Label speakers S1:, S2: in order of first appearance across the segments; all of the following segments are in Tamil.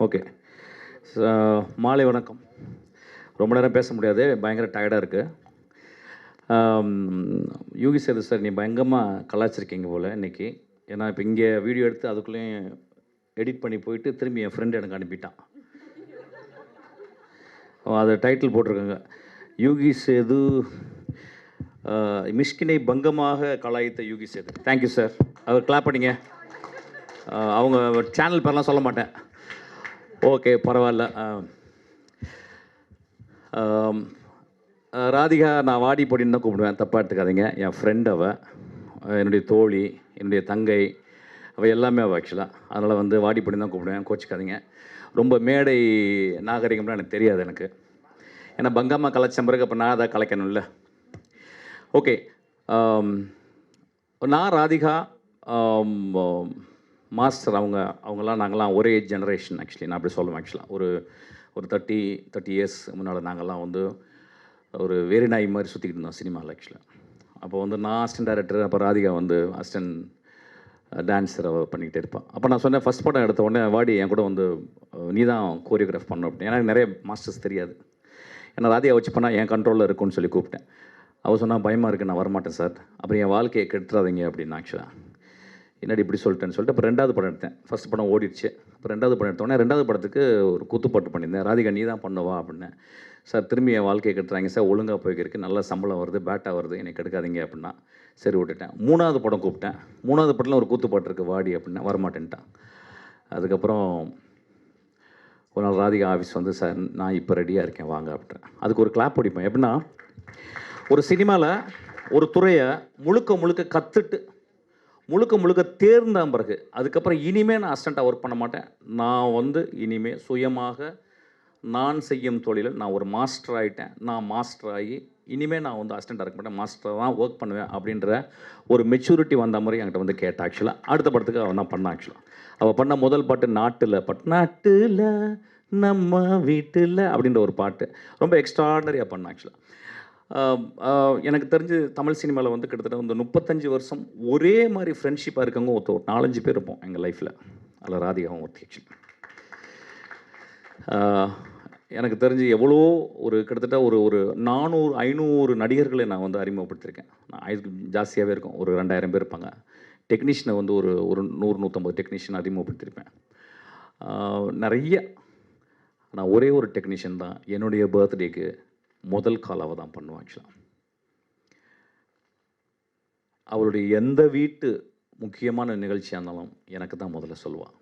S1: ஓகே. மாலை வணக்கம். ரொம்ப நேரம் பேச முடியாது, பயங்கர டயர்டாக இருக்குது. யூகி சேது சார், நீ பயங்கரமாக கலாச்சிருக்கீங்க போல் இன்றைக்கி. ஏன்னா இப்போ இங்கே வீடியோ எடுத்து அதுக்குள்ளேயும் எடிட் பண்ணி போயிட்டு திரும்பி என் ஃப்ரெண்டு எனக்கு அனுப்பிட்டான். அது டைட்டில் போட்டிருக்காங்க, யூகி சேது மிஷ்கினை பங்கமாக கலாய்த்த யூகி சேது. Thank you sir. அவர் கிளாப் பண்ணிங்க. அவங்க சேனல் பேர்லாம் சொல்ல மாட்டேன். ஓகே, பரவாயில்ல. ராதிகா நான் வாடி போடின்னு தான் கூப்பிடுவேன், தப்பாக எடுத்துக்காதீங்க. என் ஃப்ரெண்ட் அவள், என்னுடைய தோழி, என்னுடைய தங்கை, அவள் எல்லாமே அவள் ஆக்சுவலாக. அதனால் வந்து வாடி போடின்னு தான் கூப்பிடுவேன், கோச்சிக்காதீங்க. ரொம்ப மேடை நாகரிகம்லாம் எனக்கு தெரியாது எனக்கு. ஏன்னா பங்கம்மா கலாச்சம் பிறகு அப்போ நான் தான் கலைக்கணும்ல. ஓகே. நான் ராதிகா மாஸ்டர் அவங்கெல்லாம் நாங்கள்லாம் ஒரே ஜெனரேஷன். ஆக்சுவலி நான் அப்படி சொல்லுவேன். ஆக்சுவலாக ஒரு 30 இயர்ஸ் முன்னால் நாங்கள்லாம் வந்து ஒரு வேறு நாய் மாதிரி சுற்றிக்கிட்டு இருந்தோம் சினிமாவில். ஆக்சுவலாக அப்போ வந்து நான் அசிஸ்டன்ட் டைரக்டர், அப்போ ராதிகா வந்து அசிஸ்டன்ட் டான்ஸர் பண்ணிக்கிட்டே இருப்பான். அப்போ நான் சொன்னேன், ஃபஸ்ட் படம் எடுத்த உடனே வாடி என் கூட வந்து நீ தான் கோரியோகிராஃப் பண்ணணும் அப்படின்னு. எனக்கு நிறைய மாஸ்டர்ஸ் தெரியாது. ஏன்னா ராதிகா வச்சு பண்ணால் என் கண்ட்ரோலில் இருக்குன்னு சொல்லி கூப்பிட்டேன். அவள் சொன்னால் பயமாக இருக்குது, நான் வரமாட்டேன் சார், அப்புறம் என் வாழ்க்கையை கெடுத்துறாதீங்க அப்படின்னு. ஆக்சுவலாக என்னடி இப்படி சொல்லிட்டேன்னு சொல்லிட்டு அப்புறம் 2வது படம் எடுத்தேன். ஃபஸ்ட் படம் ஓடிடுச்சு. அப்புறம் 2வது படம் எடுத்தோடனே 2வது படத்துக்கு ஒரு குத்துப்பாட்டு பண்ணியிருந்தேன். ராதிகா நீ தான் பண்ணுவா அப்படின்னேன். சார் திரும்பி என் வாழ்க்கையை கெடுத்துறாங்க சார், ஒழுங்காக போய்க்கிருக்கு, நல்ல சம்பளம் வருது, பேட்டாக வருது, என்னை கெடுக்காதீங்க அப்படின்னா சரி விட்டுட்டேன். 3வது படம் கூப்பிட்டேன். 3வது படத்தில் ஒரு கூத்துப்பாட்டு இருக்குது வாடி அப்படின்னா வரமாட்டேன்ட்டான். அதுக்கப்புறம் ஒரு நாள் ராதிகா ஆஃபீஸ் வந்து, சார் நான் இப்போ ரெடியாக இருக்கேன் வாங்க அப்படின்றேன். அதுக்கு ஒரு கிளாப் பிடிப்பேன். எப்படின்னா, ஒரு சினிமாவில் ஒரு துறையை முழுக்க கற்றுட்டு முழுக்க தேர்ந்த பிறகு அதுக்கப்புறம் இனிமேல் நான் அசிஸ்டண்ட்டாக ஒர்க் பண்ண மாட்டேன். நான் வந்து இனிமேல் சுயமாக நான் செய்யும் தொழிலில் நான் ஒரு மாஸ்டர் ஆகிட்டேன். நான் மாஸ்டர் ஆகி இனிமேல் நான் வந்து அசிஸ்டண்ட்டாக இருக்க மாட்டேன், மாஸ்டராக தான் ஒர்க் பண்ணுவேன் அப்படின்ற ஒரு மெச்சூரிட்டி வந்த மாதிரி என்கிட்ட வந்து கேட்டேன். ஆக்சுவலாக அடுத்த படத்துக்கு அவன் நான் பண்ணேன். ஆக்சுவலாக அவள் பண்ண முதல் பாட்டு நாட்டில் நம்ம வீட்டில் அப்படின்ற ஒரு பாட்டு ரொம்ப எக்ஸ்ட்ராடனரியாக பண்ணேன். ஆக்சுவலாக எனக்கு தெரிஞ்சு தமிழ் சினிமாவில் வந்து கிட்டத்தட்ட வந்து 35 வருஷம் ஒரே மாதிரி ஃப்ரெண்ட்ஷிப்பாக இருக்கவங்க ஒரு 4-5 பேர் இருப்போம் எங்கள் லைஃப்பில். அதில் ராதிகாவும் ஒருத்தி. ஆக்சுவலி எனக்கு தெரிஞ்சு எவ்வளோ ஒரு கிட்டத்தட்ட ஒரு 400-500 நடிகர்களை நான் வந்து அறிமுகப்படுத்தியிருக்கேன். நான் இதுக்கு ஜாஸ்தியாகவே இருக்கும், ஒரு 2000 பேர் இருப்பாங்க. டெக்னீஷியனை வந்து ஒரு 100-150 டெக்னீஷியன் அறிமுகப்படுத்தியிருப்பேன். நிறைய. நான் ஒரே ஒரு டெக்னீஷியன் தான் என்னுடைய பர்த்டேக்கு முதல் கால் அவள் தான் பண்ணுவான். ஆக்சுவலாக அவளுடைய எந்த வீட்டு முக்கியமான நிகழ்ச்சியாக இருந்தாலும் எனக்கு தான் முதல்ல சொல்லுவாள்.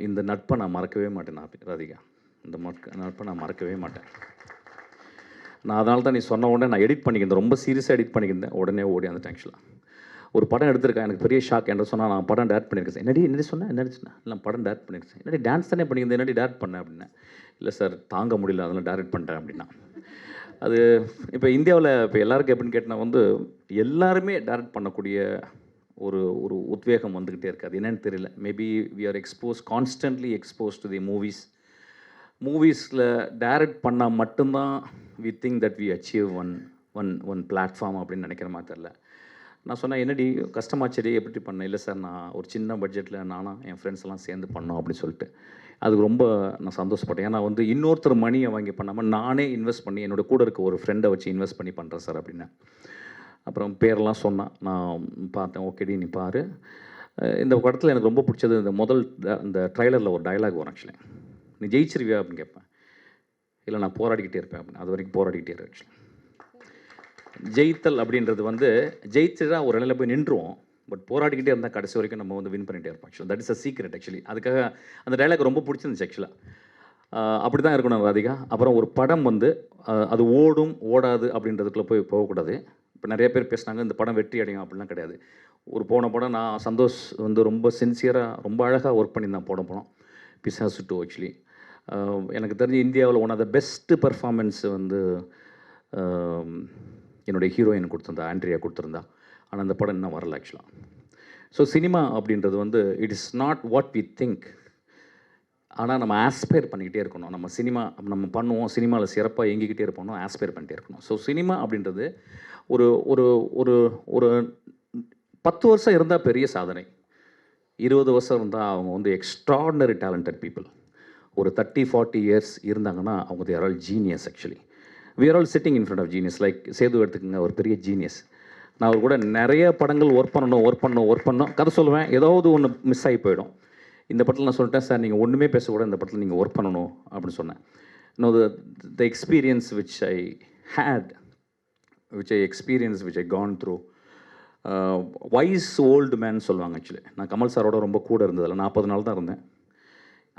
S1: இந்த நட்பை நான் மறக்கவே மாட்டேன். ராதிகா, இந்த நட்பை நான் மறக்கவே மாட்டேன். நான் அதனால தான் நீ சொன்ன உடனே நான் எடிட் பண்ணிக்கிறேன், ரொம்ப சீரியஸாக எடிட் பண்ணிக்கிறேன். உடனே ஓடி வந்துட்டேன். ஆக்சுவலாக ஒரு படம் எடுத்திருக்கேன், எனக்கு பெரிய ஷாக். என்ன சொன்னால் நான் படம் டேரக்ட் பண்ணியிருக்கேன். என்னடி சொன்னேன், இல்லை படம் டேரக்ட் பண்ணியிருக்கேன். என்னடி டான்ஸ் தானே பண்ணியிருந்தேன், என்னடி டேரக்ட் பண்ணேன் அப்படின்னேன். இல்லை சார் தாங்க முடியல, அதெல்லாம் டேரக்ட் பண்ணிட்டேன் அப்படின்னா. அது இப்போ இந்தியாவில் இப்போ எல்லாருக்கும் எப்படின்னு கேட்டால் வந்து எல்லாருமே டேரக்ட் பண்ணக்கூடிய ஒரு உத்வேகம் வந்துக்கிட்டே இருக்காது. என்னென்னு தெரியல. Maybe we are constantly expose to the மூவிஸில் டேரக்ட் பண்ணால் மட்டும்தான் we think that we achieve one platform அப்படின்னு நினைக்கிற மாதிரி தெரில. நான் சொன்னேன், என்னடி கஷ்டமாச்சடி எப்படி பண்ணேன். இல்லை சார் நான் ஒரு சின்ன பட்ஜெட்டில் நானும் என் ஃப்ரெண்ட்ஸ் எல்லாம் சேர்ந்து பண்ணோம் அப்படின்னு சொல்லிட்டு அதுக்கு ரொம்ப நான் சந்தோஷப்பட்டேன். ஏன்னா வந்து இன்னொருத்தர் மணியை வாங்கி பண்ணாமல் நானே இன்வெஸ்ட் பண்ணி என்னோடய கூட இருக்க ஒரு ஃப்ரெண்டை வச்சு இன்வெஸ்ட் பண்ணி பண்ணுறேன் சார் அப்படின்னு. அப்புறம் பேரெல்லாம் சொன்னான், நான் பார்த்தேன். ஓகேடி நீ பாரு. இந்த படத்தில் எனக்கு ரொம்ப பிடிச்சது இந்த ட்ரைலரில் ஒரு டைலாக் வரும். ஆக்சுவலி நீ ஜெயிச்சிருவியா அப்படின்னு கேட்பேன். இல்லை நான் போராடிக்கிட்டே இருப்பேன் அப்படின்னு. அது வரைக்கும் போராடிக்கிட்டே இருக்கேன். ஆக்சுவலி ஜெயித்தல் அப்படின்றது வந்து ஜெயிச்சுட்டா ஒரு நிலையில் போய் நின்றுவோம், பட் போராடிக்கிட்டே இருந்தால் கடைசி வரைக்கும் நம்ம வந்து வின் பண்ணிகிட்டே இருப்போம். ஆக்சுவலாக that is a secret. Actually அதுக்காக அந்த டைலாக் ரொம்ப பிடிச்சிருந்துச்சு. ஆக்சுவலாக அப்படி தான் இருக்கணும் ராதிகா. அப்புறம் ஒரு படம் வந்து அது ஓடும் ஓடாது அப்படின்றதுக்குள்ளே போய் போகக்கூடாது. இப்போ நிறைய பேர் பேசுனாங்க இந்த படம் வெற்றி அடையும் அப்படிலாம் கிடையாது. போன படம் நான் சந்தோஷ் வந்து ரொம்ப சின்சியராக ரொம்ப அழகாக ஒர்க் பண்ணி தான் போனோம் பிசாசு 2. ஆக்சுவலி எனக்கு தெரிஞ்சு இந்தியாவில் one of the best performance வந்து என்னுடைய ஹீரோயின் கொடுத்துருந்தா, ஆண்ட்ரியா கொடுத்துருந்தா. ஆனால் அந்த படம் இன்னும் வரல. ஆக்சுவலாக ஸோ சினிமா அப்படின்றது வந்து it is not what we think. ஆனால் நம்ம ஆஸ்பயர் பண்ணிக்கிட்டே இருக்கணும். நம்ம பண்ணுவோம், சினிமாவில் சிறப்பாக இயங்கிக்கிட்டே இருப்போம், ஆஸ்பயர் பண்ணிகிட்டே இருக்கணும். ஸோ சினிமா அப்படின்றது ஒரு ஒரு ஒரு ஒரு 10 வருஷம் இருந்தால் பெரிய சாதனை. 20 வருஷம் இருந்தால் அவங்க வந்து எக்ஸ்ட்ராடினரி டேலண்டட் பீப்புள். ஒரு 30-40 இயர்ஸ் இருந்தாங்கன்னா அவங்க they're all genius actually. We are all sitting in front of genius. Like Sethu எடுத்துக்கங்க, ஒரு பெரிய ஜீனியஸ். நான் அவர் கூட நிறைய படங்கள் ஒர்க் பண்ணணும் கதை சொல்லுவேன், ஏதாவது ஒன்று மிஸ் ஆகி போயிடும். இந்த படத்தில் நான் சொல்லிட்டேன், சார் நீங்கள் ஒன்றுமே பேசக்கூட இந்த படத்தில் நீங்கள் ஒர்க் பண்ணணும் அப்படின்னு சொன்னேன். இன்னும் the experience which I had, which I gone through. Wise old man சொல்லுவாங்க ஆக்சுவலி. நான் கமல் சாரோட ரொம்ப கூட இருந்ததில்ல, 40 நாள் தான் இருந்தேன்.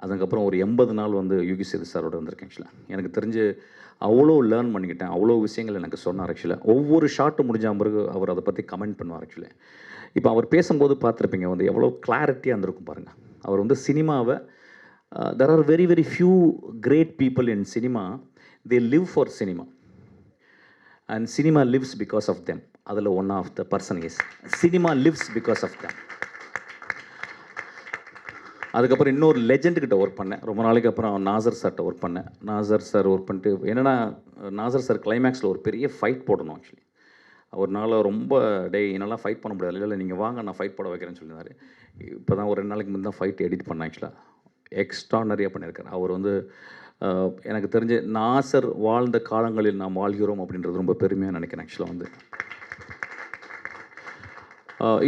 S1: அதுக்கப்புறம் ஒரு 80 நாள் வந்து யுகி சேது சாரோட இருந்திருக்கேன் ஆக்சுவலாக. எனக்கு தெரிஞ்சு அவ்வளோ லேர்ன் பண்ணிக்கிட்டேன், அவ்வளோ விஷயங்கள் எனக்கு சொன்னார் ஆக்சுவலாக. ஒவ்வொரு ஷாட்டு முடிஞ்ச பிறகு அவர் அதை பற்றி கமெண்ட் பண்ணுவார் ஆக்சுவலி. இப்போ அவர் பேசும்போது பார்த்துருப்பீங்க வந்து எவ்வளோ கிளாரிட்டியாக இருந்திருக்கும் பாருங்கள். அவர் வந்து சினிமாவை there are very very few great people in cinema, they live for cinema and cinema lives because of them. அதில் one of the person is cinema lives because of them. அதுக்கப்புறம் இன்னொரு லெஜெண்டுக்கிட்ட ஒர்க் பண்ணேன் ரொம்ப நாளைக்கு அப்புறம். நாசர் சார்கிட்ட ஒர்க் பண்ணேன். நாசர் சார் ஒர்க் பண்ணிட்டு என்னென்னா, நாசர் சார் கிளைமேக்ஸில் ஒரு பெரிய ஃபைட் போடணும் ஆக்சுவலி. அவர்னால ரொம்ப என்னெல்லாம் ஃபைட் பண்ண முடியாது. இல்லை நீங்கள் வாங்க நான் ஃபைட் போட வைக்கிறேன்னு சொல்லியிருந்தார். இப்போ தான் ஒரு 2 நாளைக்கு முன்னாடி தான் ஃபைட் எடிட் பண்ணேன் ஆக்சுவலாக. எக்ஸ்ட்ரானரியாக பண்ணியிருக்கார் அவர் வந்து. எனக்கு தெரிஞ்சு நாசர் வாழ்ந்த காலங்களில் நாம் வாழ்கிறோம் அப்படின்றது ரொம்ப பெருமையாக நினைக்கிறேன் ஆக்சுவலாக வந்து.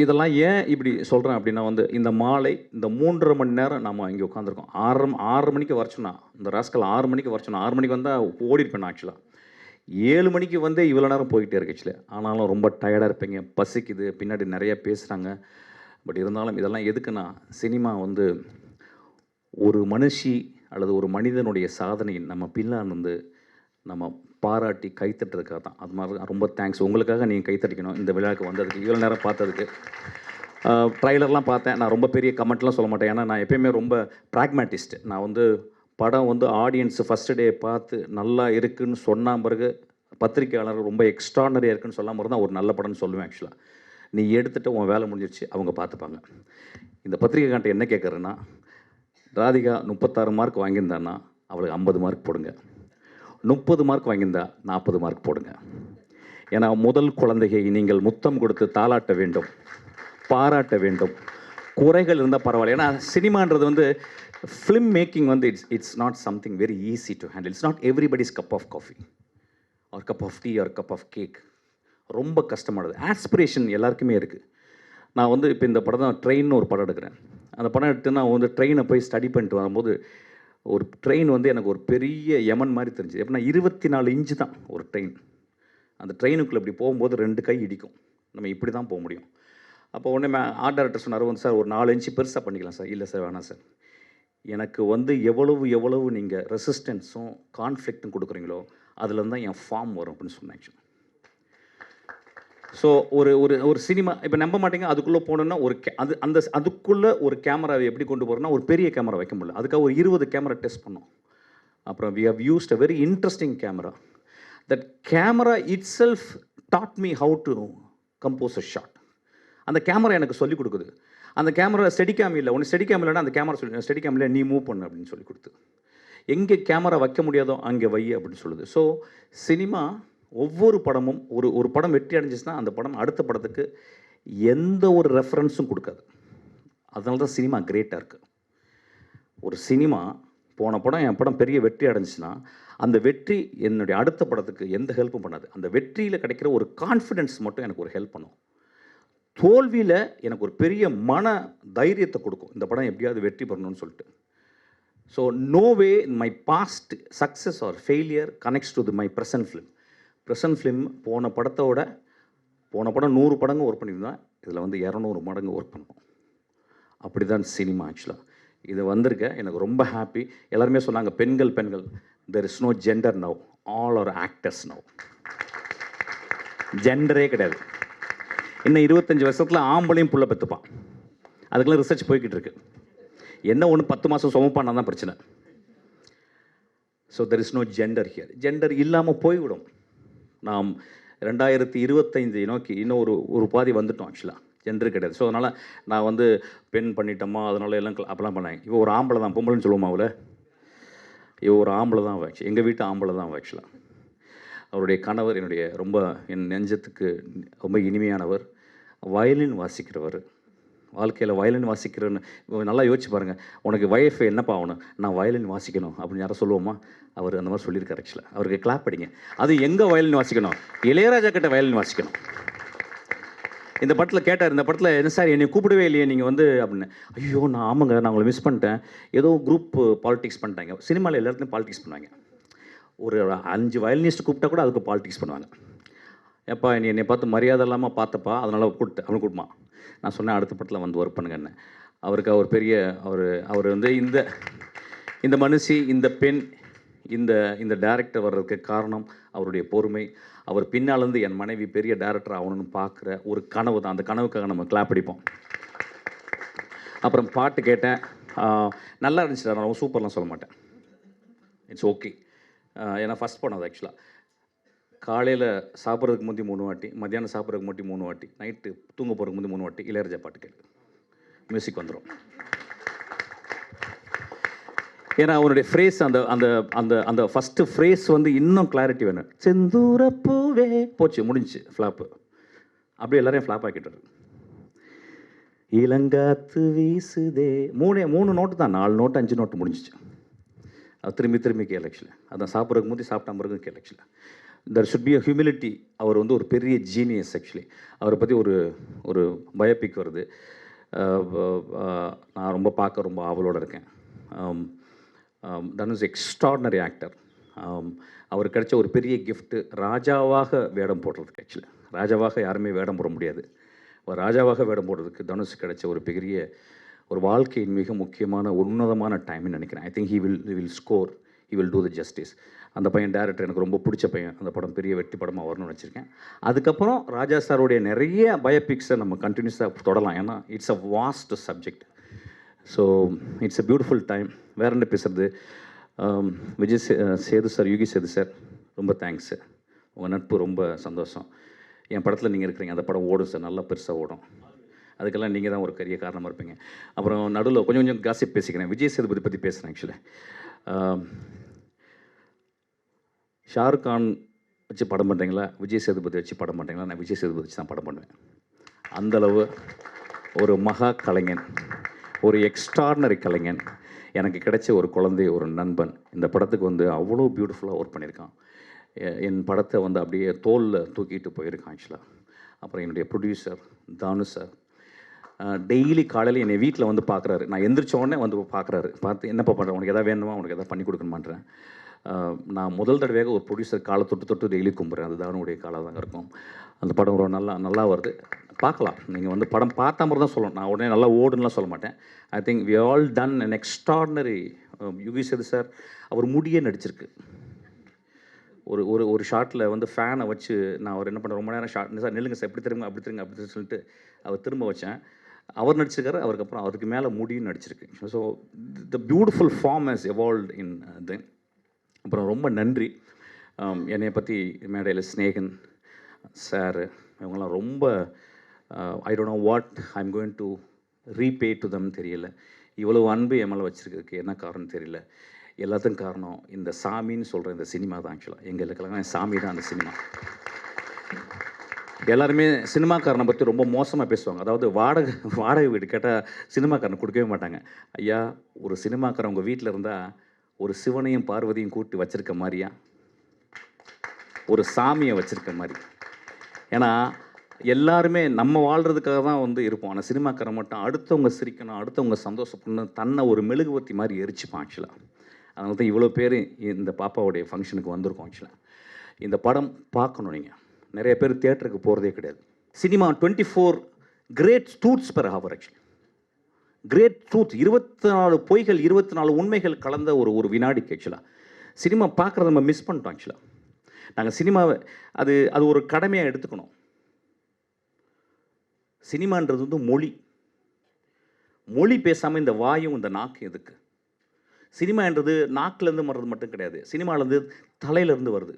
S1: இதெல்லாம் ஏன் இப்படி சொல்கிறேன் அப்படின்னா வந்து, இந்த மாலை இந்த 3.5 மணி நேரம் நம்ம இங்கே உட்காந்துருக்கோம். 6 மணிக்கு வரச்சுன்னா, இந்த ராஸ்கல் 6 மணிக்கு வரச்சுன்னா, 6 மணிக்கு வந்தால் ஓடிருப்பேன் ஆக்சுவலாக. 7 மணிக்கு வந்து இவ்வளோ நேரம் போய்கிட்டே இருக்கு ஆக்சுவலி. ஆனாலும் ரொம்ப டயர்டாக இருப்பீங்க, பசிக்குது, பின்னாடி நிறைய பேசுகிறாங்க. பட் இருந்தாலும் இதெல்லாம் எதுக்குன்னா, சினிமா வந்து ஒரு மனுஷி அல்லது ஒரு மனிதனுடைய சாதனையின் நம்ம பின்னால் வந்து நம்ம பாராட்டி கைத்தட்டுறதுக்காக தான். அது மாதிரி ரொம்ப தேங்க்ஸ். உங்களுக்காக நீங்கள் கைத்தட்டிக்கணும் இந்த விழாவுக்கு வந்ததுக்கு, இவ்வளோ நேரம் பார்த்ததுக்கு. ட்ரைலர்லாம் பார்த்தேன். நான் ரொம்ப பெரிய கமெண்ட்லாம் சொல்ல மாட்டேன், ஏன்னா நான் எப்போயுமே ரொம்ப ப்ராக்மேட்டிஸ்ட். நான் வந்து படம் வந்து ஆடியன்ஸ் ஃபஸ்ட்டு டே பார்த்து நல்லா இருக்குதுன்னு சொன்ன பிறகு பத்திரிக்கையாளர் ரொம்ப எக்ஸ்ட்ரானரியாக இருக்குன்னு சொல்லாமல் இருந்தால் ஒரு நல்ல படம்னு சொல்லுவேன் ஆக்சுவலாக. நீ எடுத்துகிட்டு உன் வேலை முடிஞ்சிருச்சு, அவங்க பார்த்துப்பாங்க. இந்த பத்திரிக்கைக்கான்ட்ட என்ன கேட்குறேன்னா, ராதிகா 36 மார்க் வாங்கியிருந்தான்னா அவளுக்கு 50 மார்க் போடுங்க, 30 மார்க் வாங்கியிருந்தா 40 மார்க் போடுங்க. ஏன்னா முதல் குழந்தையை நீங்கள் முத்தம் கொடுத்து தாளாட்ட வேண்டும், பாராட்ட வேண்டும். குறைகள் இருந்தால் பரவாயில்ல. ஏன்னா சினிமான்றது வந்து ஃபிலிம் மேக்கிங் வந்து it's not something very easy to handle. It's not everybody's cup of coffee or cup of tea or cup of cake. ரொம்ப கஷ்டமானது. ஆஸ்பிரேஷன் எல்லாருக்குமே இருக்குது. நான் வந்து இப்போ இந்த படம் தான் ட்ரெயின்னு ஒரு படம் எடுக்கிறேன். அந்த படம் எடுத்து நான் வந்து ட்ரெயினை போய் ஸ்டடி பண்ணிட்டு வரும்போது ஒரு ட்ரெயின் வந்து எனக்கு ஒரு பெரிய யமன் மாதிரி தெரிஞ்சுது. எப்படின்னா 24 இன்ச்சு தான் ஒரு ட்ரெயின். அந்த ட்ரெயினுக்குள்ளே இப்படி போகும்போது 2 கை இடிக்கும். நம்ம இப்படி தான் போக முடியும். அப்போ உடனே ஆர்ட் டைரக்டர் சொன்னார் வந்து, சார் ஒரு 4 இன்ச்சு பெருசாக பண்ணிக்கலாம் சார். இல்லை சார் வேணாம் சார், எனக்கு வந்து எவ்வளவு நீங்கள் ரெசிஸ்டன்ஸும் கான்ஃப்ளிக்ட்டும் கொடுக்குறீங்களோ அதுலேருந்து தான் என் ஃபார்ம் வரும் அப்படின்னு சொன்னேன். ஸோ ஒரு ஒரு ஒரு சினிமா இப்போ நம்ப மாட்டேங்க, அதுக்குள்ளே போனோன்னா ஒரு அதுக்குள்ளே ஒரு கேமராவை எப்படி கொண்டு போகிறோன்னா ஒரு பெரிய கேமரா வைக்க முடியல. அதுக்காக ஒரு 20 கேமரா டெஸ்ட் பண்ணோம். அப்புறம் we have used a very interesting camera. That camera itself taught me how to compose a shot. அந்த கேமரா எனக்கு சொல்லிக் கொடுக்குது. அந்த கேமரா ஸ்டெடிகேம் இல்லை, ஒன்று ஸ்டெடிகேம் இல்லைன்னா அந்த கேமரா சொல்லி ஸ்டெடிகேம் இல்லை, நீ மூவ் பண்ணு அப்படின்னு சொல்லி கொடுத்து, எங்கே கேமரா வைக்க முடியாதோ அங்கே வை அப்படின்னு சொல்லுது. ஸோ சினிமா ஒவ்வொரு படமும் ஒரு படம் வெற்றி அடைஞ்சிச்சுன்னா அந்த படம் அடுத்த படத்துக்கு எந்த ஒரு ரெஃபரன்ஸும் கொடுக்காது. அதனால தான் சினிமா கிரேட்டாக இருக்குது. ஒரு சினிமா போன படம் என் படம் பெரிய வெற்றி அடைஞ்சிச்சுன்னா அந்த வெற்றி என்னுடைய அடுத்த படத்துக்கு எந்த ஹெல்ப்பும் பண்ணாது. அந்த வெற்றியில் கிடைக்கிற ஒரு கான்ஃபிடென்ஸ் மட்டும் எனக்கு ஒரு ஹெல்ப் பண்ணும். தோல்வியில் எனக்கு ஒரு பெரிய மன தைரியத்தை கொடுக்கும், இந்த படம் எப்படியாவது வெற்றி பெறணும்னு சொல்லிட்டு. So no way my past success or failure connects to my present film. Present film போன படம் 100 படங்கு ஒர்க் பண்ணியிருந்தேன். இதில் வந்து 200 மடங்கு ஒர்க் பண்ணணும். அப்படி தான் சினிமா ஆக்சுவலாக. இது வந்திருக்க எனக்கு ரொம்ப ஹாப்பி. எல்லாருமே சொன்னாங்க பெண்கள் there is no gender now, all are actors now. ஜெண்டரே கிடையாது. இன்னும் 25 வருஷத்தில் ஆம்பளையும் புள்ள பெற்றுப்பான். அதுக்கெல்லாம் ரிசர்ச் போய்கிட்டு இருக்கு. என்ன ஒன்று 10 மாதம் சுமப்பானா தான் பிரச்சனை. So there is no gender here. Gender இல்லாமல் போய்விடும். நாம் 2025 நோக்கி இன்னும் ஒரு பாதி வந்துட்டோம் ஆக்சுவலாக. ஜெண்டர் கிடையாது. ஸோ அதனால் நான் வந்து பெண் பண்ணிட்டோமா அதனால எல்லாம் அப்போலாம் பண்ணேன். இவன் ஒரு ஆம்பளை தான், பொம்பளைன்னு சொல்லுவோமா அவளை, இவன் ஒரு ஆம்பளை தான் ஆக்சுவலி. எங்கள் வீட்டு ஆம்பளை தான் ஆக்சுவலாக. அவருடைய கணவர் என் நெஞ்சத்துக்கு ரொம்ப இனிமையானவர். வயலின் வாசிக்கிறவர், வாழ்க்கையில் வயலின் வாசிக்கிறேன்னு நல்லா யோசிச்சு பாருங்கள். உனக்கு வைஃப் என்னப்பா ஆகணும்? நான் வயலின் வாசிக்கணும் அப்படின்னு யாரும் சொல்லுவோமா? அவர் அந்த மாதிரி சொல்லியிருக்காரு. ஆக்சுவலாக அவருக்கு கிளாப் அடிங்க. அது எங்கே வயலின் வாசிக்கணும்? இளையராஜா கிட்ட வயலின் வாசிக்கணும். இந்த படத்தில் கேட்டார், இந்த படத்தில் என்ன சார் என்னை கூப்பிடவே இல்லையே நீங்கள் வந்து அப்படின்னு. ஐயோ நான் ஆமாங்க, நான் உங்களை மிஸ் பண்ணிட்டேன். ஏதோ குரூப் பாலிடிக்ஸ் பண்ணிட்டாங்க. சினிமாவில் எல்லாத்துலையும் பாலிடிக்ஸ் பண்ணுவாங்க. ஒரு 5 வயலினிஸ்ட் கூப்பிட்டா கூட அதுக்கு பாலிடிக்ஸ் பண்ணுவாங்க. எப்பா நீ என்னை பார்த்து மரியாதை இல்லாமல் பார்த்தப்பா, அதனால் கூப்பிட்டு அவனு கூப்பிடுமா. நான் சொன்னேன் அடுத்த படத்தில் வந்து ஒர்க் பண்ணுங்கன்னு. அவருக்கு அவர் பெரிய அவர் வந்து இந்த மனுஷி, இந்த பெண், இந்த டைரக்டர் வர்றதுக்கு காரணம் அவருடைய பொறுமை. அவர் பின்னாலேருந்து என் மனைவி பெரிய டைரக்டர் ஆகணும்னு பார்க்குற ஒரு கனவு தான். அந்த கனவுக்காக நம்ம கிளாப் அடிப்போம். அப்புறம் பாட்டு கேட்டேன், நல்லா இருந்துச்சு. நான் ரொம்ப சூப்பர்லாம் சொல்ல மாட்டேன், இட்ஸ் ஓகே. ஏன்னா ஃபஸ்ட் படம் அது. ஆக்சுவலாக காலையில் சாப்பிட்றதுக்கு முந்தி 3 வாட்டி, மத்தியானம் சாப்பிட்றதுக்கு முந்தி 3 வாட்டி, நைட்டு தூங்க போகிறதுக்கு முந்தி 3 வாட்டி இளையராஜா பாட்டு கேட்கு, மியூசிக் வந்துடும். ஏன்னா அவனுடைய ஃப்ரேஸ் அந்த அந்த அந்த அந்த ஃபஸ்ட்டு ஃப்ரேஸ் வந்து இன்னும் கிளாரிட்டி வேணும். செந்தூரப்பூவே போச்சு, முடிஞ்சு ஃப்ளாப்பு. அப்படியே எல்லாரையும் ஃப்ளாப் ஆக்கிட்டாரு. இளங்காத்து வீசுதே 3 நோட்டு தான், 4 நோட்டு 5 நோட்டு முடிஞ்சிச்சு. அது திரும்பி கேள். ஆக்சுவலாக அதான் சாப்பிட்றதுக்கு முந்தி சாப்பிட்ட பிறகு கேள். ஆக்சுவலாக there should be a humility. அவர் வந்து ஒரு பெரிய ஜீனியஸ். ஆக்சுவலி அவரை பற்றி ஒரு பயோபிக் வருது. நான் ரொம்ப பார்க்க ரொம்ப ஆவலோடு இருக்கேன். Dhanush extraordinary actor. அவருக்கு கிடைச்ச ஒரு பெரிய கிஃப்ட்டு ராஜாவாக வேடம் போடுறதுக்கு. ஆக்சுவலி ராஜாவாக யாருமே வேடம் போட முடியாது. ராஜாவாக வேடம் போடுறதுக்கு தனுஷ் கிடைச்ச ஒரு பெரிய ஒரு வாழ்க்கையின் மிக முக்கியமான உன்னதமான டைம்னு நினைக்கிறேன். I think he will score, he will do the justice. அந்த பையன் டேரக்டர் எனக்கு ரொம்ப பிடிச்ச பையன். அந்த படம் பெரிய வெற்றி படமாக வரணும்னு வச்சுருக்கேன். அதுக்கப்புறம் ராஜா சாருடைய நிறைய பயோபிக்ஸை நம்ம கண்டினியூஸாக தொடரலாம். ஏன்னா it's a vast subject. So it's a beautiful time. வேற என்ன பேசுகிறது? விஜய் சேது சார், யுகி சேது சார், ரொம்ப தேங்க்ஸ் சார். உங்கள் நட்பு ரொம்ப சந்தோஷம். என் படத்தில் நீங்கள் இருக்கிறீங்க, அந்த படம் ஓடும் சார், நல்லா பெருசாக ஓடும். அதுக்கெல்லாம் நீங்கள் தான் ஒரு பெரிய காரணமாக இருப்பீங்க. அப்புறம் நடுவில் கொஞ்சம் காசிப் பேசிக்கிறேன். விஜய் சேதுபதி பற்றி பேசுகிறேன். ஆக்சுவலி ஷாருக் கான் வச்சு படம் பண்ணுறீங்களா, விஜய் சேதுபதி வச்சு படம் பண்ணுறீங்களா? நான் விஜய் சேதுபதி வச்சு தான் படம் பண்ணுவேன். அந்தளவு ஒரு மகா கலைஞன், ஒரு எக்ஸ்ட்ராடினரி கலைஞன். எனக்கு கிடைச்ச ஒரு குழந்தை, ஒரு நண்பன். இந்த படத்துக்கு வந்து அவ்வளோ பியூட்டிஃபுல்லாக ஒர்க் பண்ணியிருக்கான். என் படத்தை வந்து அப்படியே தோளில் தூக்கிட்டு போயிருக்கான். ஆக்சுவலாக அப்புறம் என்னுடைய ப்ரொடியூசர் தானு சார் டெய்லி காலையில் என்னை வீட்டில் வந்து பார்க்குறாரு. நான் எந்திரிச்ச உடனே வந்து பார்க்குறாரு. பார்த்து என்னப்பா பண்ணுறேன், உனக்கு எதாவது வேணுமா, உனக்கு எதாவது பண்ணி கொடுக்கணுமான்றேன். நான் முதல் தடவையாக ஒரு ப்ரொடியூசர் காலை தொட்டு டெய்லி கும்பிட்றேன். அது தானுடைய காலாக தாங்க இருக்கும். அந்த படம் ரொம்ப நல்லா வருது, பார்க்கலாம். நீங்கள் வந்து படம் பார்த்த மாதிரி தான் சொல்லணும். நான் உடனே நல்லா ஓடுன்னுலாம் சொல்ல மாட்டேன். I think we all done an extraordinary. Yugi Sethu sir அவர் முடியே நடிச்சிருக்கு. ஒரு ஷாட்டில் வந்து ஃபேனை வச்சு நான் அவர் என்ன பண்ண ரொம்ப நேரம் ஷார்ட் சார் நில்லுங்க சார், எப்படி திரும்ப அப்படி திரும்ப அப்படி சொல்லிட்டு அவர் திரும்ப வச்சேன். அவர் நடிச்சிருக்காரு. அவருக்கப்புறம் அவருக்கு மேலே முடியும் நடிச்சிருக்கு. So the beautiful form has evolved in then. அப்புறம் ரொம்ப நன்றி. என்னை பற்றி மேடையில் ஸ்னேகன் சார் இவங்கெல்லாம் ரொம்ப I don't know what I am going to repay to them தெரியல. இவ்வளோ அன்பு என் மேலே வச்சுருக்கிறதுக்கு என்ன காரணம் தெரியல. எல்லாத்துக்கும் காரணம் இந்த சாமின்னு சொல்கிற இந்த சினிமா தான். ஆக்சுவலாக எங்களுக்கெல்லாம் சாமி தான் அந்த சினிமா. எல்லாருமே சினிமாக்காரனை பற்றி ரொம்ப மோசமாக பேசுவாங்க. அதாவது வாடகை வீடு கேட்டால் சினிமாக்காரனை கொடுக்கவே மாட்டாங்க. ஐயா, ஒரு சினிமாக்காரன் உங்கள் வீட்டில் இருந்தால் ஒரு சிவனையும் பார்வதியும் கூட்டி வச்சுருக்க மாதிரியா, ஒரு சாமியை வச்சுருக்க மாதிரி. ஏன்னா எல்லாருமே நம்ம வாழ்கிறதுக்காக தான் வந்து இருப்போம். ஆனால் சினிமாக்காரன் மட்டும் அடுத்தவங்க சிரிக்கணும், அடுத்தவங்க சந்தோஷப்படணும், தன்னை ஒரு மெழுகுவர்த்தி மாதிரி எரிச்சுப்பான். ஆக்சுவலாக அதனால தான் இவ்வளோ பேர் இந்த பாப்பாவுடைய ஃபங்க்ஷனுக்கு வந்திருக்கோம். ஆக்சுவலாக இந்த படம் பார்க்கணும். நீங்கள் நிறைய பேர் தியேட்டருக்கு போகிறதே கிடையாது. Cinema 24 great truths per hour. Actually great truth, 24 பொய்கள் 24 உண்மைகள் கலந்த ஒரு வினாடிக்கு. ஆக்சுவலாக சினிமா பார்க்குறத நம்ம மிஸ் பண்ணிட்டோம். ஆக்சுவலாக நாங்கள் சினிமாவை அது ஒரு கடமையாக எடுத்துக்கணும். சினிமான்றது வந்து மொழி பேசாமல் இந்த வாயும் இந்த நாக்கு எதுக்கு? சினிமான்றது நாக்கிலேருந்து வர்றது மட்டும் கிடையாது. சினிமாலேருந்து தலையிலேருந்து வருது.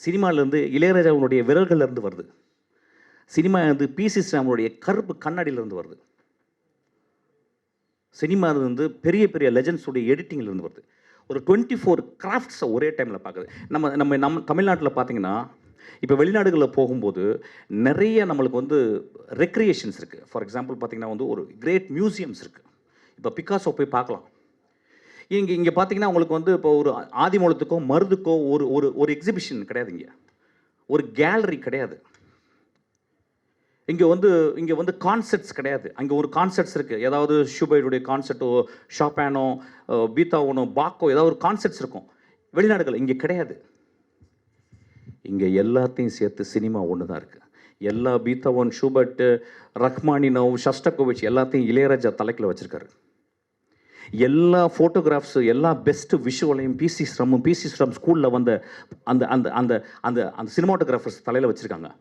S1: சினிமாலேருந்து இளையராஜாவுடைய விரல்கள்லேருந்து வருது. சினிமா வந்து பிசி ஸ்ரீராமனுடைய கருப்பு கண்ணாடியிலேருந்து வருது. சினிமா வந்து பெரிய பெரிய லெஜண்ட்ஸுடைய எடிட்டிங்லேருந்து வருது. ஒரு 24 கிராஃப்ட்ஸை ஒரே டைமில் பார்க்குது. நம்ம தமிழ்நாட்டில் பார்த்தீங்கன்னா இப்போ வெளிநாடுகளில் போகும்போது நிறைய நம்மளுக்கு வந்து ரெக்ரியேஷன்ஸ் இருக்குது. ஃபார் எக்ஸாம்பிள் பார்த்தீங்கன்னா வந்து ஒரு கிரேட் மியூசியம்ஸ் இருக்குது. இப்போ பிகாசோ போய் பார்க்கலாம். இங்கே இங்கே பார்த்தீங்கன்னா உங்களுக்கு வந்து இப்போ ஒரு ஆதிமூலத்துக்கோ மருதுக்கோ ஒரு ஒரு ஒரு எக்ஸிபிஷன் கிடையாது. இங்கே ஒரு கேலரி கிடையாது. இங்கே வந்து கான்செர்ட்ஸ் கிடையாது. அங்கே ஒரு கான்செர்ட்ஸ் இருக்குது. ஏதாவது ஷூபைருடைய கான்செர்ட்டோ, ஷாப்பானோ, பீத்தாவனோ, பாக்கோ ஏதாவது ஒரு கான்செர்ட்ஸ் இருக்கும். வெளிநாடுகள் இங்கே கிடையாது. இங்கே எல்லாத்தையும் சேர்த்து சினிமா ஒன்று தான் இருக்குது. எல்லா பீத்தாவன், ஷூபர்ட்டு, ரஹ்மானினோவ், ஷஸ்டகோவிச் எல்லாத்தையும் இளையராஜா தலைக்கில் வச்சுருக்காரு. எல்லா ஃபோட்டோகிராஃப்ஸு, எல்லா பெஸ்ட்டு விஷுவலையும் பிசி ஸ்ரம் ஸ்கூலில் வந்த அந்த அந்த அந்த அந்த அந்த சினிமாட்டோகிராஃபர்ஸ் தலையில் வச்சுருக்காங்க.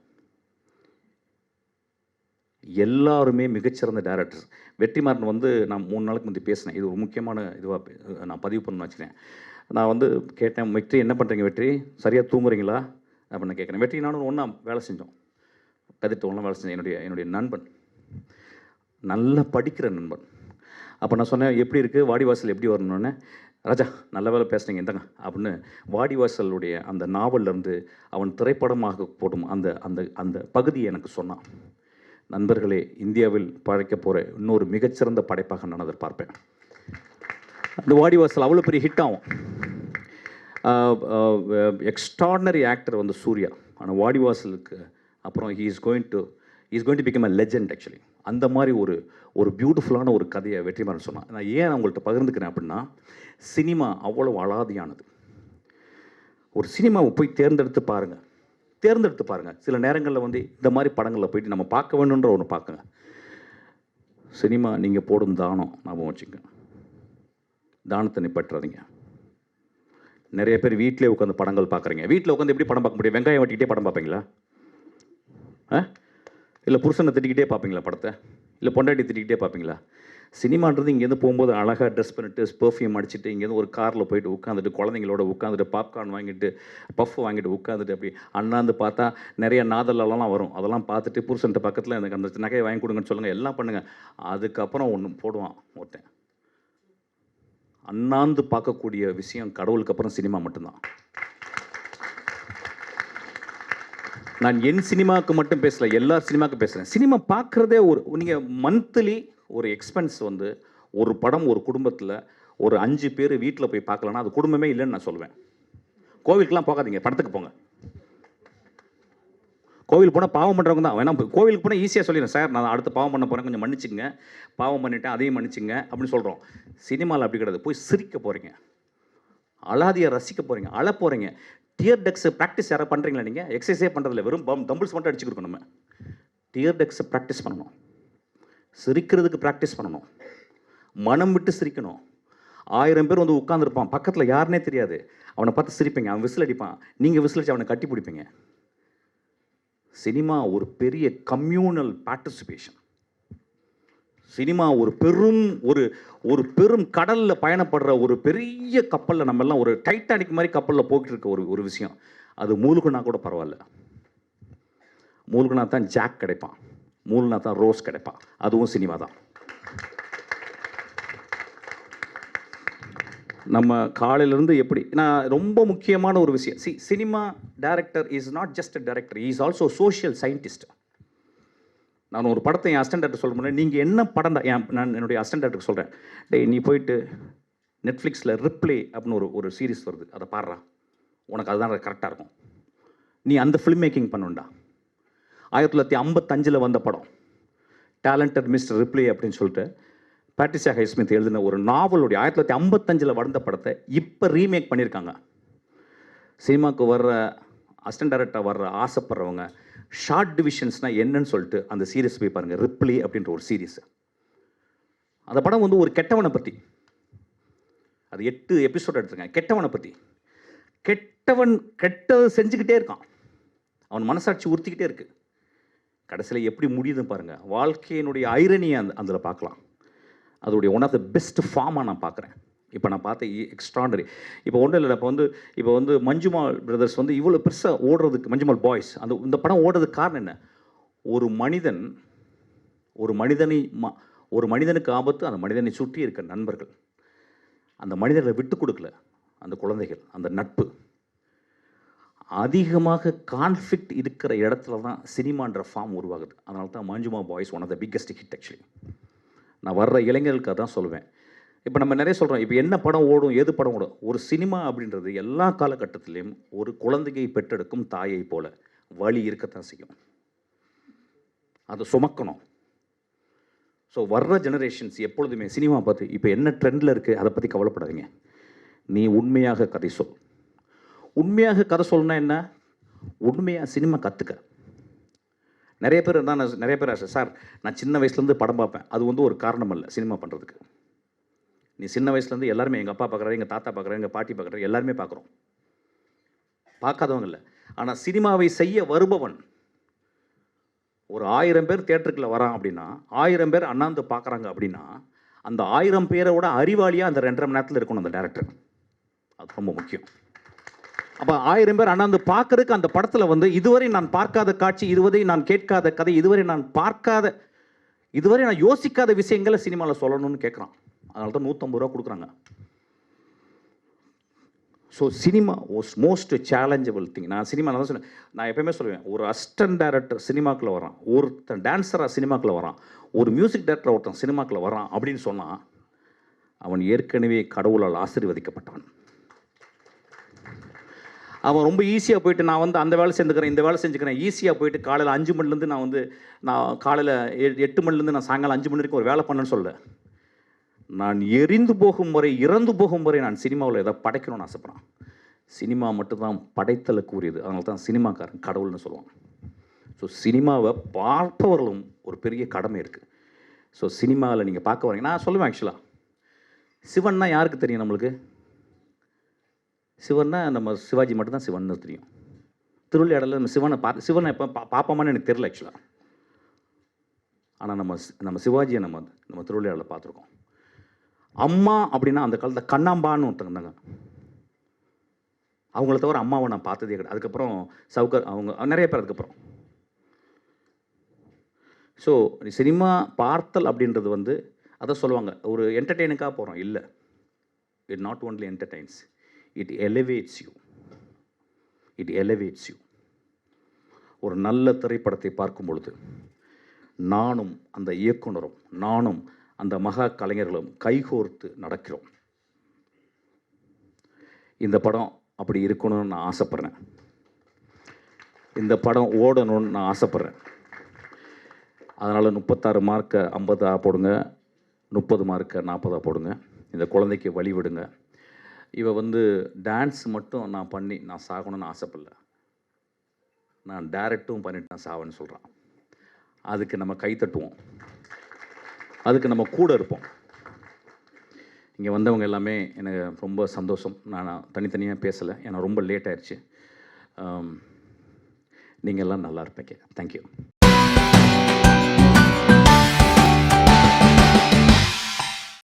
S1: எல்லாருமே மிகச்சிறந்த டேரக்டர்ஸ். வெற்றிமாறன் வந்து நான் 3 நாளுக்கு முந்தைய பேசினேன். இது ஒரு முக்கியமான இதுவாக நான் பதிவு பண்ணணும்னு வச்சுக்கிறேன். நான் வந்து கேட்டேன், வெற்றி என்ன பண்ணுறீங்க வெற்றி, சரியாக தூங்குறீங்களா அப்படின்னு கேட்குறேன். வெற்றி நானும் ஒன்றா வேலை செஞ்சோம், கதிர்த்து ஒன்றா வேலை செஞ்சேன். என்னுடைய நண்பன், நல்லா படிக்கிற நண்பன். அப்போ நான் சொன்னேன், எப்படி இருக்குது வாடிவாசல் எப்படி வரணுன்னு. ராஜா நல்ல வேலை பேசுகிறீங்க இந்தாங்க அப்படின்னு வாடிவாசலுடைய அந்த நாவல்லேருந்து அவன் திரைப்படமாக போடும் அந்த அந்த அந்த பகுதியை எனக்கு சொன்னான். நண்பர்களே, இந்தியாவில் பழைக்க போகிற இன்னொரு மிகச்சிறந்த படைப்பாக நான் அதை பார்ப்பேன். அந்த வாடிவாசல் அவ்வளோ பெரிய ஹிட் ஆகும். எக்ஸ்ட்ராடனரி ஆக்டர் வந்து சூர்யா. ஆனால் வாடிவாசலுக்கு அப்புறம் is going to become a legend actually. அந்த மாதிரி ஒரு பியூட்டிஃபுல்லான ஒரு கதையை வெற்றிமாறன் சொன்னான். நான் ஏன் உங்கள்கிட்ட பகிர்ந்துக்கிறேன் அப்படின்னா, சினிமா அவ்வளோ அலாதியானது. ஒரு சினிமாவை போய் தேர்ந்தெடுத்து பாருங்கள். சில நேரங்களில் வந்து இந்த மாதிரி படங்களில் போயிட்டு நம்ம பார்க்க வேணுன்ற ஒன்று பார்க்குங்க. சினிமா நீங்கள் போடும் தானம் ஞாபகம் வச்சுங்க. தானத்தை நிப்பற்றாதீங்க. நிறைய பேர் வீட்டிலே உட்காந்து படங்கள் பார்க்குறீங்க. வீட்டில் உட்காந்து எப்படி படம் பார்க்க முடியும்? வெங்காயம் வெட்டிக்கிட்டே படம் பார்ப்பீங்களா? இல்லை புருஷனை திட்டிக்கிட்டே பார்ப்பீங்களா படத்தை? இல்லை பொண்டாட்டி திட்டிக்கிட்டே பார்ப்பீங்களா? சினிமான்றது இங்கேருந்து போகும்போது அழகாக ட்ரெஸ் பண்ணிட்டு பெர்ஃப்யூம் அடிச்சுட்டு இங்கேருந்து ஒரு காரில் போயிட்டு உட்காந்துட்டு குழந்தைங்களோட உட்காந்துட்டு பாப்கார்ன் வாங்கிட்டு பஃப் வாங்கிட்டு உட்காந்துட்டு அப்படி அண்ணாந்து பார்த்தா நிறைய நாதலெல்லாம் வரும். அதெல்லாம் பார்த்துட்டு புருஷன்ட்ட பக்கத்தில் எனக்கு அந்த நகையை வாங்கி கொடுங்கன்னு சொல்லுங்கள், எல்லாம் பண்ணுங்கள். அதுக்கப்புறம் ஒன்று போடுவான் ஒருத்தன். அண்ணாந்து பார்க்கக்கூடிய விஷயம் கடவுளுக்கு அப்புறம் சினிமா மட்டும்தான். நான் என் சினிமாவுக்கு மட்டும் பேசலை, எல்லா சினிமாவுக்கும் பேசுகிறேன். சினிமா பார்க்குறதே நீங்கள் மந்த்லி ஒரு எக்ஸ்பென்ஸ் வந்து ஒரு படம் ஒரு குடும்பத்தில் ஒரு 5 பேர் வீட்டில் போய் பார்க்கலன்னா அது குடும்பமே இல்லைன்னு நான் சொல்லுவேன். கோவிலுக்கெலாம் போகாதீங்க, படத்துக்கு போங்க. கோவில் போனால் பாவம் பண்ணுறவங்க தான் வேணா. கோவிலுக்கு போனால் ஈஸியாக சொல்லிடுறேன், சார் நான் அடுத்த பாவம் பண்ண போகிறேன், கொஞ்சம் மன்னிச்சுங்க, பாவம் பண்ணிவிட்டேன் அதையும் மன்னிச்சுங்க அப்படின்னு சொல்கிறோம். சினிமாவில் அப்படி கிடையாது. போய் சிரிக்க போகிறீங்க, அலாதியை ரசிக்க போகிறீங்க, அழ போகிறீங்க. டியர் டெக்ஸ் ப்ராக்டிஸ் யாராவது பண்ணுறீங்களா? நீங்கள் எக்ஸசைஸே பண்ணுறதில்ல, வெறும் தம்பிள்ஸ் மட்டும் அடிச்சுக்கிருக்கோம். நம்ம டியர் டெக்ஸை ப்ராக்டிஸ் பண்ணணும், சிரிக்கிறதுக்கு ப்ராக்டிஸ் பண்ணணும், மனம் விட்டு சிரிக்கணும். 1000 பேர் வந்து உட்காந்துருப்பான், பக்கத்தில் யாருன்னே தெரியாது, அவனை பார்த்து சிரிப்பீங்க, அவன் விசில் அடிப்பான், நீங்கள் விசில் அடிச்சு அவனை கட்டி பிடிப்பீங்க. சினிமா ஒரு பெரிய கம்யூனல் பார்ட்டிசிபேஷன். சினிமா ஒரு பெரும் கடலில் பயணப்படுற ஒரு பெரிய கப்பலில், நம்ம எல்லாம் ஒரு டைட்டானிக் மாதிரி கப்பலில் போய்கிட்டு இருக்க ஒரு விஷயம். அது மூழ்குனா கூட பரவாயில்ல. மூழ்குனா தான் ஜாக் கிடைப்பான், மூழ்குனா தான் ரோஸ் கிடைப்பான். அதுவும் சினிமா தான். நம்ம காலையிலேருந்து எப்படி, நான் ரொம்ப முக்கியமான ஒரு விஷயம், cinema director is not just a director, is also social scientist. நான் ஒரு படத்தை என் அசிஸ்டன்ட் டைரக்டர் சொல்ல முடியாது, நீங்கள் என்ன படம் தான் நான் என்னுடைய அசிஸ்டன்ட் டைரக்டருக்கு சொல்கிறேன், டேய் நீ போயிட்டு நெட்ஃப்ளிக்ஸில் ரிப்ளே அப்படின்னு ஒரு சீரிஸ் வருது, அதை பாடுறா, உனக்கு அதுதான் கரெக்டாக இருக்கும், நீ அந்த ஃபிலிம் மேக்கிங் பண்ணுண்டா. 1955 வந்த படம் டேலண்டட் மிஸ்டர் ரிப்ளே அப்படின்னு சொல்லிட்டு பேட்ரிசியா ஹைஸ்மித் எழுதின ஒரு நாவலுடைய 1955 வந்த படத்தை இப்போ ரீமேக் பண்ணியிருக்காங்க. சினிமாவுக்கு வர்ற அசிஸ்டன்ட் டைரக்டர் வர்ற ஆசைப்படுறவங்க ஷார்ட் டிவிஷன்ஸ்னால் என்னன்னு சொல்லிட்டு அந்த சீரீஸ் போய் பாருங்கள், ரிப்ளே அப்படின்ற ஒரு சீரீஸ். அந்த படம் வந்து ஒரு கெட்டவனை பற்றி, அது 8 எபிசோட் எடுத்துருக்கேன். கெட்டவனை பற்றி, கெட்டவன் கெட்டது செஞ்சுக்கிட்டே இருக்கான், அவன் மனசாட்சி உறுத்திக்கிட்டே இருக்கு, கடைசியில் எப்படி முடியுதுன்னு பாருங்கள். வாழ்க்கையினுடைய ஐரணியை அதில் பார்க்கலாம். அதோடைய ஒன் ஆஃப் த பெஸ்ட் ஃபார்மாக நான் பார்க்குறேன். இப்போ நான் பார்த்த எக்ஸ்ட்ராடனரி. இப்போ ஒன்றும் இல்லை, இப்போ வந்து மஞ்சுமால் பிரதர்ஸ் வந்து இவ்வளோ பெருசாக ஓடுறதுக்கு, மஞ்சுமால் பாய்ஸ் இந்த படம் ஓடுறதுக்கு காரணம் என்ன? ஒரு மனிதனுக்கு ஆபத்து, அந்த மனிதனை சுற்றி இருக்க நண்பர்கள், அந்த மனிதர்களை விட்டு கொடுக்கல, அந்த குழந்தைகள், அந்த நட்பு, அதிகமாக கான்ஃப்ளிக்ட் இருக்கிற இடத்துல தான் சினிமான்ற ஃபார்ம் உருவாகுது. அதனால தான் Manjummel boys one of the biggest hit actually. நான் வர்ற இளைஞர்களுக்கு அதான் சொல்லுவேன். இப்போ நம்ம நிறைய சொல்கிறோம், இப்போ என்ன படம் ஓடும், ஏது படம் ஓடும். ஒரு சினிமா அப்படின்றது எல்லா காலகட்டத்திலையும் ஒரு குழந்தையை பெற்றெடுக்கும் தாயை போல வலி இருக்கத்தான் செய்யும். அதை சுமக்கணும். ஸோ வர்ற ஜெனரேஷன்ஸ் எப்பொழுதுமே சினிமா பார்த்து இப்போ என்ன ட்ரெண்டில் இருக்குது அதை பற்றி கவலைப்படாதீங்க. நீ உண்மையாக கதை சொல். உண்மையாக கதை சொல்லணும்னா என்ன? உண்மையாக சினிமா கற்றுக்க. நிறைய பேர் சார் நான் சின்ன வயசுலேருந்து படம் பார்ப்பேன். அது வந்து ஒரு காரணம் இல்லை சினிமா பண்ணுறதுக்கு. நீ சின்ன வயசுலேருந்து எல்லாருமே எங்கள் அப்பா பார்க்குறாரு, எங்கள் தாத்தா பார்க்குறாரு, எங்கள் பாட்டி பார்க்குறாரு, எல்லாருமே பார்க்குறோம். பார்க்காதவங்க இல்லை. ஆனால் சினிமாவை செய்ய வருபவன் ஒரு 1000 பேர் தியேட்டருக்குள்ள வரான் அப்படின்னா 1000 பேர் அண்ணாந்து பார்க்குறாங்க அப்படின்னா அந்த 1000 பேரோட அறிவாளியாக அந்த 2.5 மணி நேரத்தில் இருக்கணும் அந்த டேரக்டர். அது ரொம்ப முக்கியம். அப்போ 1000 பேர் அண்ணாந்து பார்க்கறதுக்கு அந்த படத்தில் வந்து இதுவரை நான் பார்க்காத காட்சி, இதுவரை நான் கேட்காத கதை, இதுவரை நான் யோசிக்காத விஷயங்களை சினிமாவில் சொல்லணும்னு கேட்குறான். அதனால தான் 150 ரூபா கொடுக்குறாங்க. So cinema most challengeable thing. நான் சினிமாவில் தான் சொன்னேன். நான் எப்பயுமே சொல்லுவேன், ஒரு அசிஸ்டன்ட் டைரக்டர் சினிமாக்குள்ளே வரான், ஒருத்தன் டான்ஸராக சினிமாக்குள்ளே வரான், ஒரு மியூசிக் டைரக்டர் ஒருத்தன் சினிமாக்குள்ளே வரான் அப்படின்னு சொன்னால் அவன் ஏற்கனவே கடவுளால் ஆசீர்வதிக்கப்பட்டவன். அவன் ரொம்ப ஈஸியாக போயிட்டு நான் வந்து அந்த வேலை செஞ்சுக்கிறேன், இந்த வேலை செஞ்சுக்கிறேன், ஈஸியாக போயிட்டு காலையில் 5 மணிலேருந்து நான் காலையில் 8 மணிலேருந்து நான் சாயங்காலம் 5 மணி வரைக்கும் ஒரு வேலை பண்ணேன்னு சொல்ல. நான் எரிந்து போகும் வரை, இறந்து போகும் வரை நான் சினிமாவில் எதாவது படைக்கணும்னு ஆசைப்பட்றேன். சினிமா மட்டும்தான் படைத்தலுக்கு உரியது. அதனால தான் சினிமாக்காரன் கடவுள்னு சொல்லுவாங்க. ஸோ சினிமாவை பார்ப்பவர்களும் ஒரு பெரிய கடமை இருக்குது. ஸோ சினிமாவில் நீங்கள் பார்க்க வரீங்க. நான் சொல்லுவேன் ஆக்சுவலாக, சிவன்னா யாருக்கு தெரியும்? நம்மளுக்கு சிவன்னா நம்ம சிவாஜி மட்டும்தான் சிவன்னு தெரியும். திருவிளையாடலில் நம்ம சிவனை எப்போ பார்ப்போமான்னு எனக்கு தெரியல ஆக்சுவலாக. ஆனால் நம்ம சிவாஜியை நம்ம திருவிளையாடலில் பார்த்துருக்கோம். அம்மா அப்படின்னா அந்த காலத்தில் கண்ணாம்பான்னு ஒருத்தங்க இருந்தாங்க. அவங்கள தவிர அம்மாவை நான் பார்த்ததே கிடையாது. அதுக்கப்புறம் சவுக்கர் அவங்க நிறைய பேர் அதுக்கப்புறம். ஸோ சினிமா பார்த்தல் அப்படின்றது வந்து அதை சொல்லுவாங்க, ஒரு என்டர்டெயினுக்காக போகிறோம் இல்லை. It not only entertains, it elevates you. ஒரு நல்ல திரைப்படத்தை பார்க்கும் பொழுது நானும் அந்த இயக்குனரும் நானும் அந்த மகா கலைஞர்களும் கைகோர்த்து நடக்கிறோம். இந்த படம் அப்படி இருக்கணும்னு நான் ஆசைப்பட்றேன். இந்த படம் ஓடணும்னு நான் ஆசைப்பட்றேன். அதனால் 36 மார்க்கை 50 போடுங்க, 30 மார்க்கை 40 போடுங்க. இந்த குழந்தைக்கு வழி விடுங்க. இவ வந்து டான்ஸ் மட்டும் நான் சாகணும்னு ஆசைப்படல. நான் டைரக்டும் பண்ணிட்டு நான் சாவேன்னு சொல்கிறான். அதுக்கு நம்ம கை தட்டுவோம், அதுக்கு நம்ம கூட இருப்போம். இங்கே வந்தவங்க எல்லாமே எனக்கு ரொம்ப சந்தோஷம். நான் தனித்தனியாக பேசலை, ஏன்னா ரொம்ப லேட் ஆயிடுச்சு. நீங்கள் எல்லாம் நல்லா இருப்பீங்க. தேங்க்யூ.